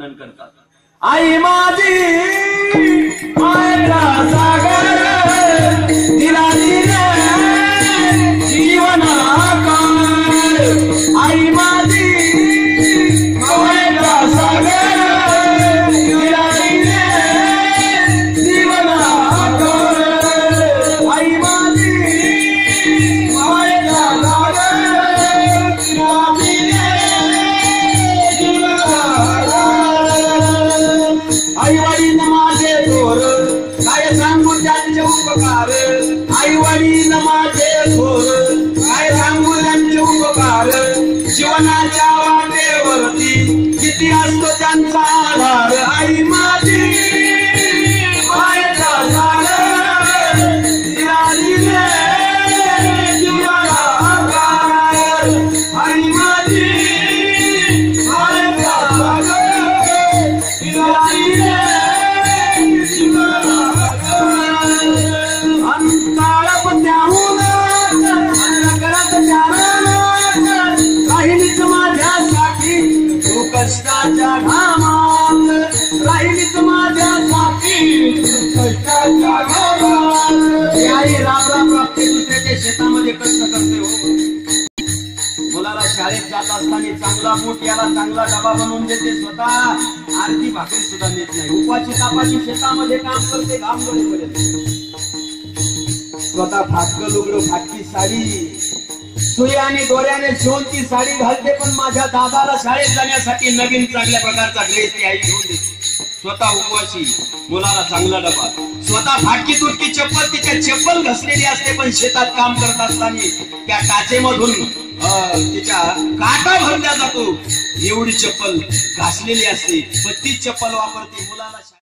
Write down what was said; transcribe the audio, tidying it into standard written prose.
वर्णन करतात। आई माझी मायेचा सागर दिला दिले जीवनाला काळ। आई माझी मायेचा सागर दिला दिले जीवनाला काळ। आई माझी मायेचा सागर दिला दिले जीवनाला काळ। आई वडील माझे थोर काय सांगू त्यांचे उपकार। आई वडील माझे थोर काय सांगू त्यांचे उपकार। जीवनाच्या वाटेवरती किती असतो त्यांचा आधार। आई माझी मायेचा सागर दिला दिले जीवनाला काळ। आई माझी मायेचा सागर दिला दिले जीवनाला काळ। अंतराळात त्याहून नकळत त्यानं राहिलीच माझ्यासाठी तू कष्टाच्या घामात। राहिलीच माझ्यासाठी तू कष्टाच्या घामात। आई रामराम प्राप्ती दुसऱ्याच्या शेतामध्ये कष्ट करते हो। मुलाला शाळेत जात असताना चांगला बूट याला चांगला डबा बनवून देते, स्वतः आरती भाकरी सुद्धा नेत नाही। उपाची तापाची शेतामध्ये काम करते, घाम गळेपर्यंत। स्वतः फाटकं लुगडं फाटकी साडी सुई आणि दोऱ्याने शिवून ती साडी घालते, पण माझ्या दादाला शाळेत जाण्यासाठी नवीन चांगल्या प्रकारचा ड्रेस ती आई घेऊन देते। स्वतः उपवासी, मुलाला चांगला डबा, स्वतः फाटकी तुटकी चप्पल, तिच्या चप्पल घसलेली असते, पण शेतात काम करत असताना त्या काचेमधून तिच्या काटा भरला जातो एवढी चप्पल घासलेली असते, पण तीच चप्पल वापरते मुलाला।